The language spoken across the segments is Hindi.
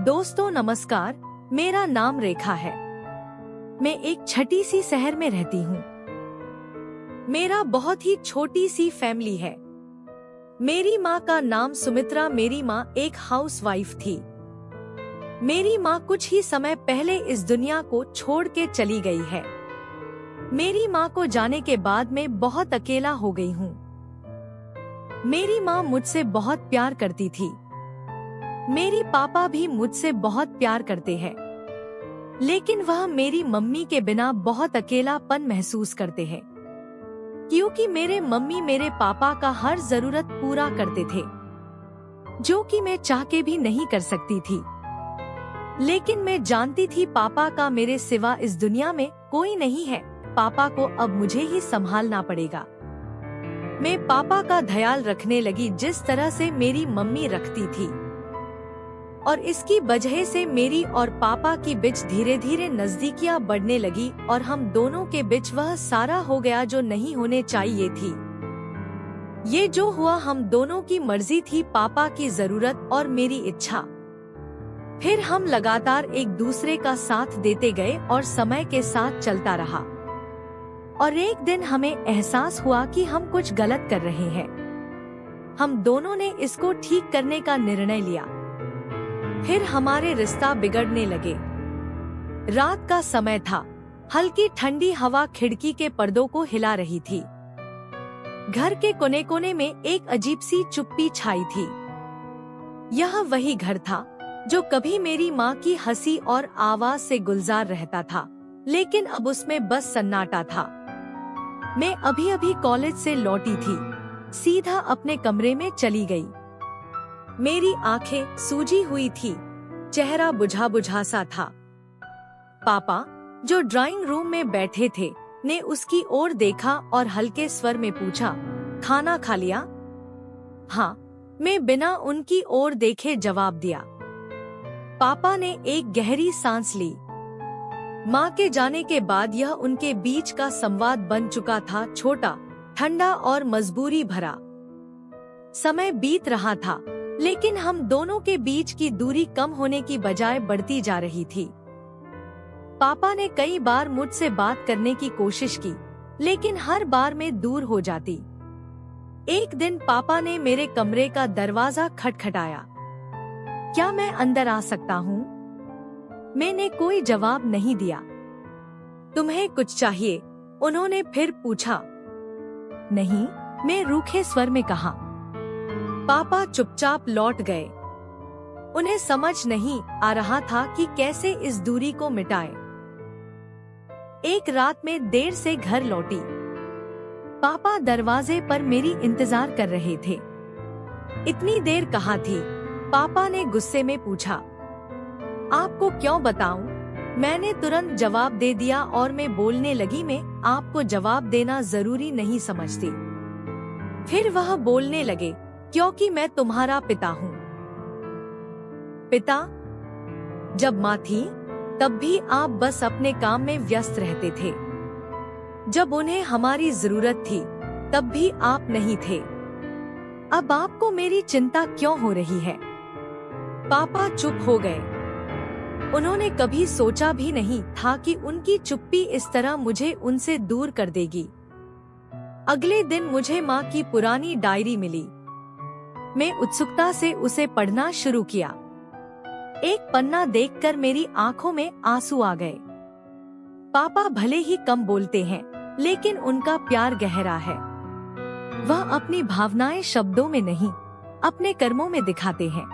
दोस्तों नमस्कार, मेरा नाम रेखा है। मैं एक छोटी सी शहर में रहती हूँ। मेरा बहुत ही छोटी सी फैमिली है। मेरी माँ का नाम सुमित्रा। मेरी माँ एक हाउसवाइफ थी। मेरी माँ कुछ ही समय पहले इस दुनिया को छोड़ के चली गई है। मेरी माँ को जाने के बाद मैं बहुत अकेला हो गई हूँ। मेरी माँ मुझसे बहुत प्यार करती थी। मेरी पापा भी मुझसे बहुत प्यार करते हैं, लेकिन वह मेरी मम्मी के बिना बहुत अकेलापन महसूस करते हैं, क्योंकि मेरे मम्मी मेरे पापा का हर जरूरत पूरा करते थे, जो कि मैं चाह के भी नहीं कर सकती थी। लेकिन मैं जानती थी पापा का मेरे सिवा इस दुनिया में कोई नहीं है। पापा को अब मुझे ही संभालना पड़ेगा। मैं पापा का ख्याल रखने लगी जिस तरह से मेरी मम्मी रखती थी, और इसकी वजह से मेरी और पापा की बीच धीरे धीरे नजदीकियां बढ़ने लगी और हम दोनों के बीच वह सारा हो गया जो नहीं होने चाहिए थी। ये जो हुआ हम दोनों की मर्जी थी, पापा की जरूरत और मेरी इच्छा। फिर हम लगातार एक दूसरे का साथ देते गए और समय के साथ चलता रहा, और एक दिन हमें एहसास हुआ कि हम कुछ गलत कर रहे हैं। हम दोनों ने इसको ठीक करने का निर्णय लिया। फिर हमारे रिश्ता बिगड़ने लगे। रात का समय था। हल्की ठंडी हवा खिड़की के पर्दों को हिला रही थी। घर के कोने कोने में एक अजीब सी चुप्पी छाई थी। यह वही घर था जो कभी मेरी माँ की हंसी और आवाज से गुलजार रहता था, लेकिन अब उसमें बस सन्नाटा था। मैं अभी अभी कॉलेज से लौटी थी। सीधा अपने कमरे में चली गई। मेरी आंखें सूजी हुई थी, चेहरा बुझा बुझा सा था। पापा, जो ड्राइंग रूम में बैठे थे, ने उसकी ओर देखा और हल्के स्वर में पूछा, खाना खा लिया? हाँ, मैं बिना उनकी ओर देखे जवाब दिया। पापा ने एक गहरी सांस ली। माँ के जाने के बाद यह उनके बीच का संवाद बन चुका था, छोटा, ठंडा और मजबूरी भरा। समय बीत रहा था, लेकिन हम दोनों के बीच की दूरी कम होने की बजाय बढ़ती जा रही थी। पापा ने कई बार मुझसे बात करने की कोशिश की, लेकिन हर बार मैं दूर हो जाती। एक दिन पापा ने मेरे कमरे का दरवाजा खटखटाया। क्या मैं अंदर आ सकता हूँ? मैंने कोई जवाब नहीं दिया। तुम्हें कुछ चाहिए? उन्होंने फिर पूछा। नहीं, मैं रूखे स्वर में कहा। पापा चुपचाप लौट गए। उन्हें समझ नहीं आ रहा था कि कैसे इस दूरी को मिटाएं। एक रात में देर से घर लौटी। पापा दरवाजे पर मेरी इंतजार कर रहे थे। इतनी देर कहाँ थी? पापा ने गुस्से में पूछा। आपको क्यों बताऊं? मैंने तुरंत जवाब दे दिया और मैं बोलने लगी, मैं आपको जवाब देना जरूरी नहीं समझती। फिर वह बोलने लगे, क्योंकि मैं तुम्हारा पिता हूँ। पिता? जब माँ थी तब भी आप बस अपने काम में व्यस्त रहते थे। जब उन्हें हमारी जरूरत थी तब भी आप नहीं थे। अब आपको मेरी चिंता क्यों हो रही है? पापा चुप हो गए। उन्होंने कभी सोचा भी नहीं था कि उनकी चुप्पी इस तरह मुझे उनसे दूर कर देगी। अगले दिन मुझे माँ की पुरानी डायरी मिली। मैं उत्सुकता से उसे पढ़ना शुरू किया। एक पन्ना देखकर मेरी आंखों में आंसू आ गए। पापा भले ही कम बोलते हैं, लेकिन उनका प्यार गहरा है। वह अपनी भावनाएं शब्दों में नहीं, अपने कर्मों में दिखाते हैं।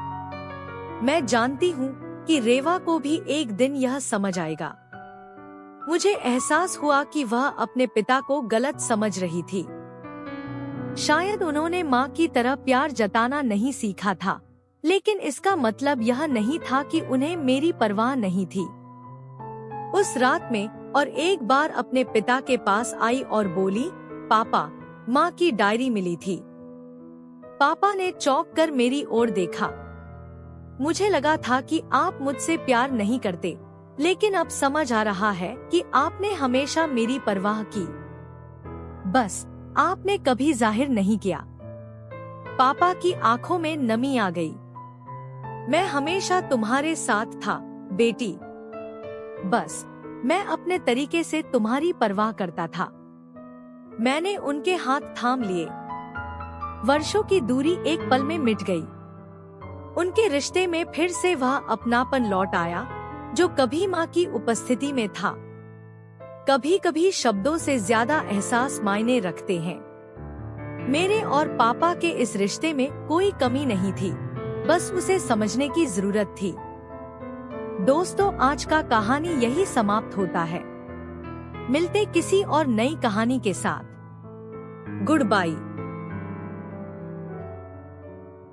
मैं जानती हूँ कि रेवा को भी एक दिन यह समझ आएगा। मुझे एहसास हुआ कि वह अपने पिता को गलत समझ रही थी। शायद उन्होंने माँ की तरह प्यार जताना नहीं सीखा था, लेकिन इसका मतलब यह नहीं था कि उन्हें मेरी परवाह नहीं थी। उस रात में और एक बार अपने पिता के पास आई और बोली, पापा, माँ की डायरी मिली थी। पापा ने चौंक कर मेरी ओर देखा। मुझे लगा था कि आप मुझसे प्यार नहीं करते, लेकिन अब समझ आ रहा है कि आपने हमेशा मेरी परवाह की। बस आपने कभी जाहिर नहीं किया। पापा की आंखों में नमी आ गई। मैं हमेशा तुम्हारे साथ था, बेटी। बस मैं अपने तरीके से तुम्हारी परवाह करता था। मैंने उनके हाथ थाम लिए। वर्षों की दूरी एक पल में मिट गई। उनके रिश्ते में फिर से वह अपनापन लौट आया जो कभी माँ की उपस्थिति में था। कभी कभी शब्दों से ज्यादा एहसास मायने रखते हैं। मेरे और पापा के इस रिश्ते में कोई कमी नहीं थी, बस उसे समझने की जरूरत थी। दोस्तों, आज का कहानी यही समाप्त होता है। मिलते किसी और नई कहानी के साथ। Good bye.